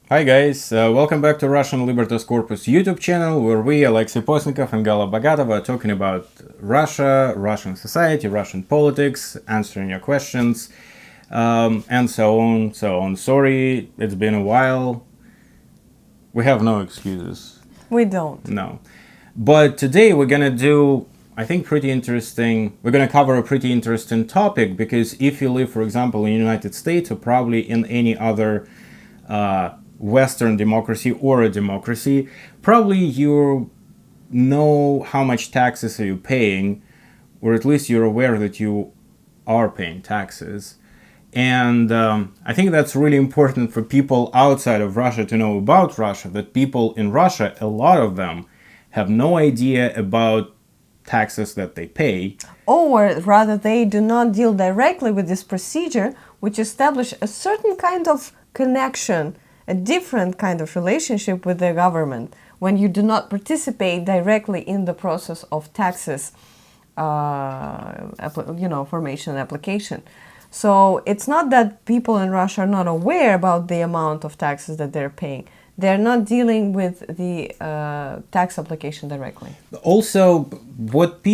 Hi guys, welcome back to Russian Libertas Corpus YouTube channel, where we, Alexei Postnikov and Gala Bagatova, are talking about Russia, Russian society, Russian politics, answering your questions, and so on, so on. Sorry, it's been a while. We have no excuses. We don't. No. But today we're gonna do, I think, we're gonna cover a pretty interesting topic, because if you live, for example, in the United States or probably in any other Western democracy or a democracy, probably you know how much taxes are you paying, or at least you're aware that you are paying taxes. And I think that's really important for people outside of Russia to know about Russia, that people in Russia, a lot of them, have no idea about taxes that they pay. Or rather, they do not deal directly with this procedure, which establish a certain kind of connection, a different kind of relationship with the government when you do not participate directly in the process of taxes, formation and application. So it's not that people in Russia are not aware about the amount of taxes that they're paying. They're not dealing with the tax application directly. Also, what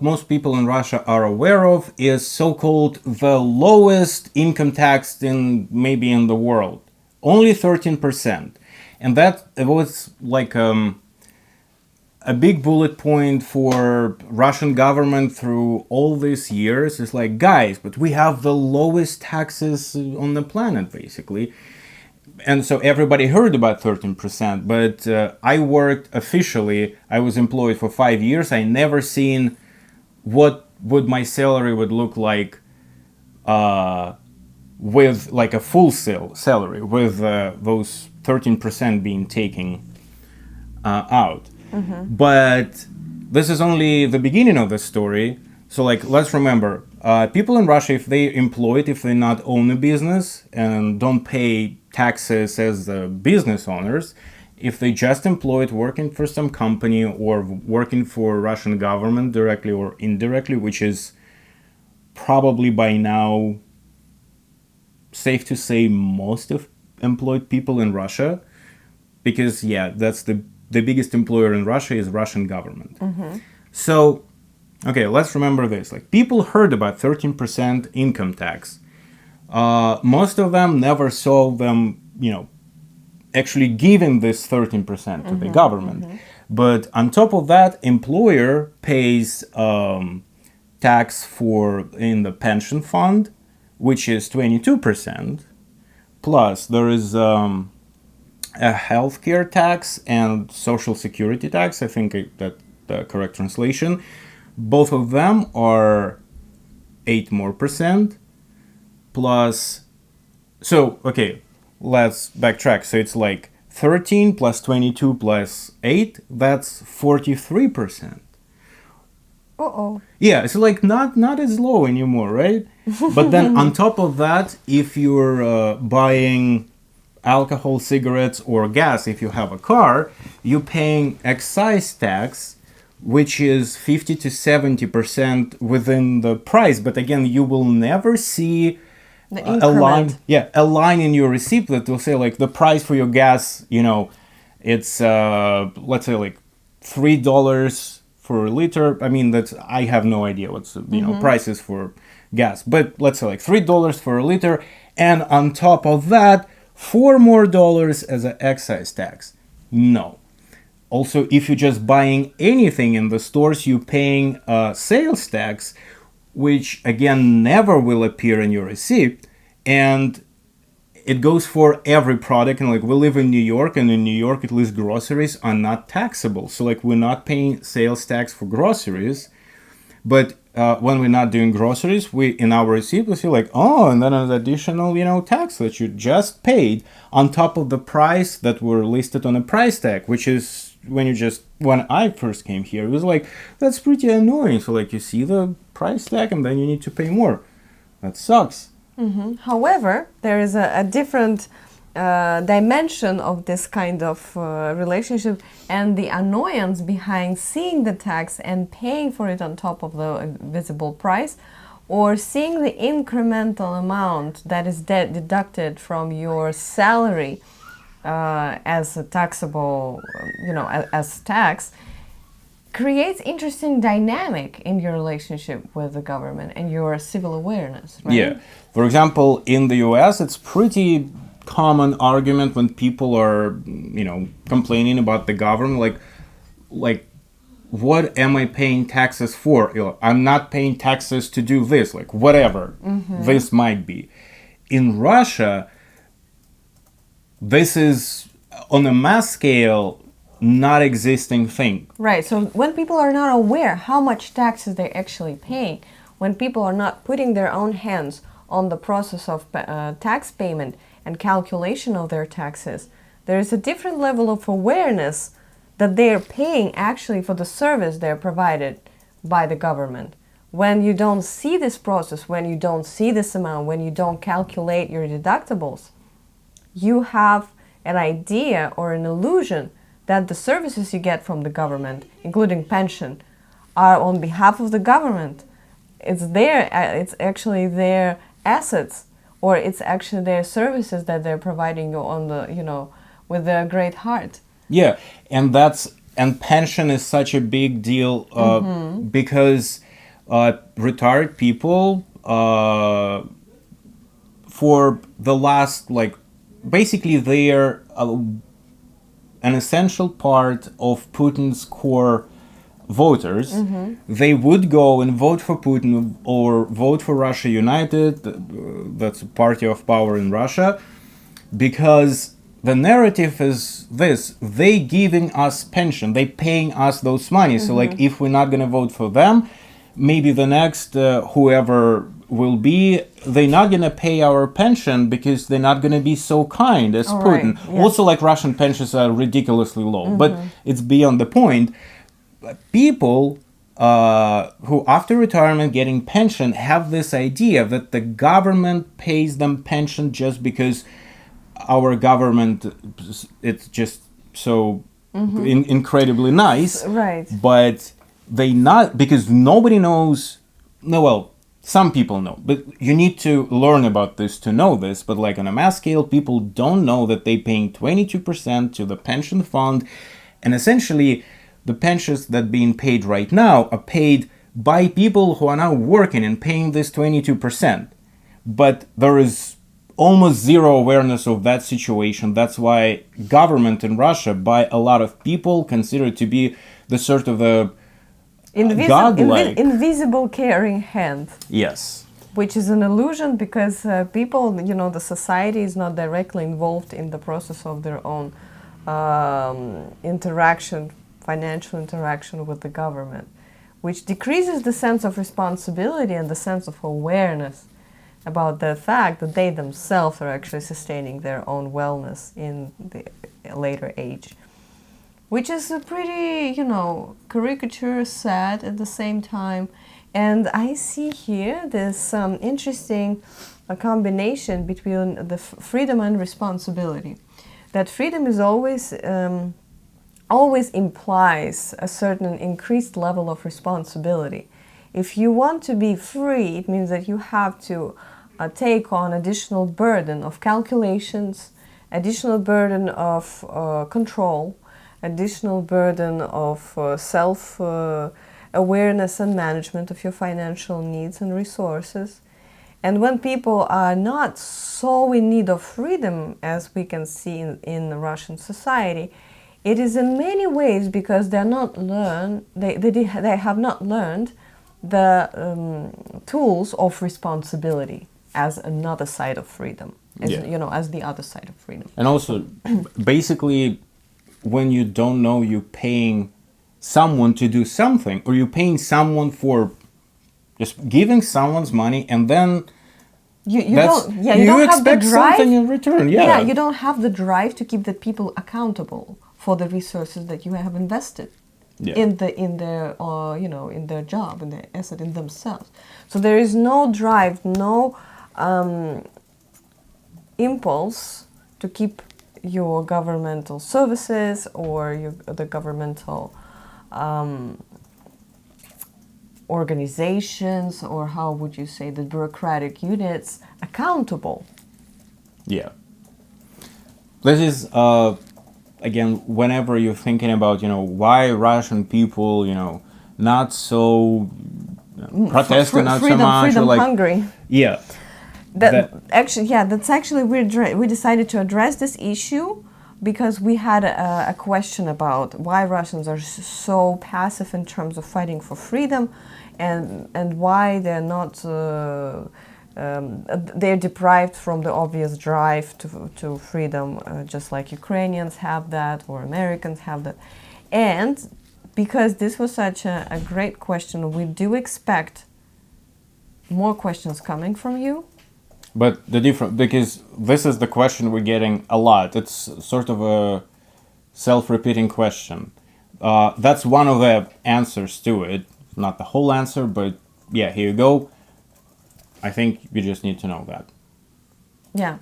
most people in Russia are aware of is so-called the lowest income tax in the world, only 13%, and that was like a big bullet point for Russian government through all these years. It's like, guys, but we have the lowest taxes on the planet, basically. And so everybody heard about 13%, but I worked officially, I was employed for 5 years. I never seen what would my salary would look like with like a full salary, with those 13% being taken out. But this is only the beginning of the story. So like, let's remember, people in Russia, if they employed, if they not own a business and don't pay taxes as business owners, if they just employed working for some company or working for Russian government directly or indirectly, which is probably by now safe to say most of employed people in Russia, because yeah, that's the biggest employer in Russia is Russian government. So, okay, let's remember this. Like, people heard about 13% income tax. Most of them never saw them, actually giving this 13% to the government. But on top of that, employer pays tax in the pension fund, which is 22%. Plus, there is a healthcare tax and social security tax. I think that the correct translation. Both of them are 8% more. Plus, so okay, let's backtrack. So it's like 13 plus 22 plus 8. That's 43%. Uh-oh. Yeah, it's like not as low anymore, right? But then on top of that, if you're buying alcohol, cigarettes, or gas, if you have a car, you're paying excise tax, which is 50 to 70% within the price. But again, you will never see a line in your receipt that will say like the price for your gas, it's let's say like $3 for a liter. I mean, I have no idea what's prices for gas, but let's say like $3 for a liter, and on top of that, $4 more as an excise tax. No. Also, if you're just buying anything in the stores, you're paying sales tax, which again never will appear in your receipt, and it goes for every product. And like, we live in New York, and in New York, at least groceries are not taxable. So like, we're not paying sales tax for groceries, but when we're not doing groceries, we in our receipt we see like, oh, and then an additional tax that you just paid on top of the price that were listed on a price tag, which is when I first came here, it was like, that's pretty annoying. So like, you see the price tag and then you need to pay more. That sucks. However, there is a different dimension of this kind of relationship, and the annoyance behind seeing the tax and paying for it on top of the visible price, or seeing the incremental amount that is deducted from your salary as a taxable, as tax, creates interesting dynamic in your relationship with the government and your civil awareness, right? Yeah. For example, in the US, it's pretty common argument when people are, complaining about the government, like, what am I paying taxes for? I'm not paying taxes to do this, like, whatever this might be. In Russia, this is on a mass scale not existing thing. Right. So when people are not aware how much taxes they're actually paying, when people are not putting their own hands on the process of tax payment and calculation of their taxes, there is a different level of awareness that they're paying actually for the service they're provided by the government. When you don't see this process, when you don't see this amount, when you don't calculate your deductibles, you have an idea or an illusion that the services you get from the government, including pension, are on behalf of the government. It's actually their assets, or it's actually their services that they're providing you on the, with their great heart. Yeah, and pension is such a big deal because retired people for the last, basically they're an essential part of Putin's core voters. They would go and vote for Putin or vote for Russia United, that's a party of power in Russia, because the narrative is this: they giving us pension, they paying us those money. So if we're not going to vote for them, maybe the next whoever will be, they're not going to pay our pension because they're not going to be so kind as Putin. Right. Yeah. Also, Russian pensions are ridiculously low, but it's beyond the point. People who after retirement getting pension have this idea that the government pays them pension just because our government, it's just so incredibly nice. Right. But they not, because nobody knows, no, well, some people know, but you need to learn about this to know this. But on a mass scale, people don't know that they're paying 22% to the pension fund. And essentially, the pensions that being paid right now are paid by people who are now working and paying this 22%. But there is almost zero awareness of that situation. That's why government in Russia, by a lot of people, consider it to be the sort of a godlike, invisible caring hand. Yes. Which is an illusion because people, the society is not directly involved in the process of their own financial interaction with the government, which decreases the sense of responsibility and the sense of awareness about the fact that they themselves are actually sustaining their own wellness in the later age. Which is a pretty, caricature, sad at the same time. And I see here this interesting combination between the freedom and responsibility. That freedom is always implies a certain increased level of responsibility. If you want to be free, it means that you have to take on additional burden of calculations, additional burden of control, additional burden of self-awareness and management of your financial needs and resources. And when people are not so in need of freedom, as we can see in the Russian society, it is in many ways because they have not learned the tools of responsibility as another side of freedom, as the other side of freedom. And also, basically, when you don't know you're paying someone to do something, or you're paying someone for just giving someone's money, and then you don't have the drive, something in return. Yeah, you don't have the drive to keep the people accountable for the resources that you have invested in their job, in their asset, in themselves. So there is no drive, no impulse to keep your governmental services or the governmental organizations, or how would you say, the bureaucratic units accountable. Yeah. this is again, whenever you're thinking about, why Russian people, not so protesting, not so freedom, much, or freedom like, hungry. yeah, That's actually we decided to address this issue because we had a question about why Russians are so passive in terms of fighting for freedom, and why they're not. They're deprived from the obvious drive to freedom, just like Ukrainians have that or Americans have that. And because this was such a great question, we do expect more questions coming from you. but because this is the question we're getting a lot. It's sort of a self-repeating question. That's one of the answers to it. Not the whole answer, but yeah, here you go. I think you just need to know that. Yeah.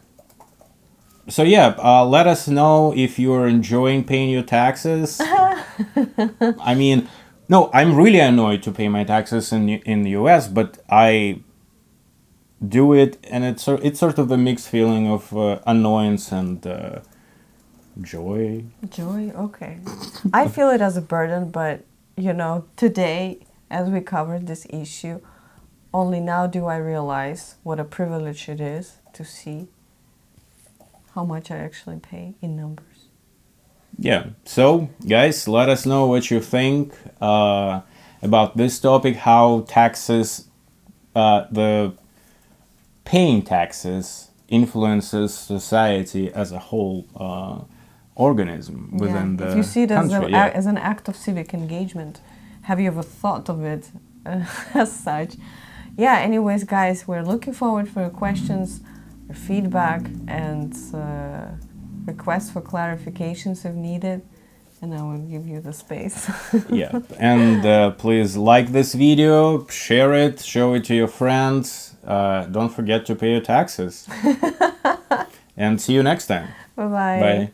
So yeah, let us know if you're enjoying paying your taxes. I mean, no, I'm really annoyed to pay my taxes in the US, but I do it, and it's sort of a mixed feeling of annoyance and joy. Joy, okay. I feel it as a burden, but today, as we covered this issue, only now do I realize what a privilege it is to see how much I actually pay in numbers. Yeah, so guys, let us know what you think about this topic, how taxes, the paying taxes influences society as a whole organism within the if you see it country. as an act of civic engagement, have you ever thought of it as such? Yeah, anyways, guys, we're looking forward for your questions, your feedback, and requests for clarifications if needed, and I will give you the space. Yeah, and please like this video, share it, show it to your friends. Don't forget to pay your taxes. And see you next time. Bye-bye. Bye.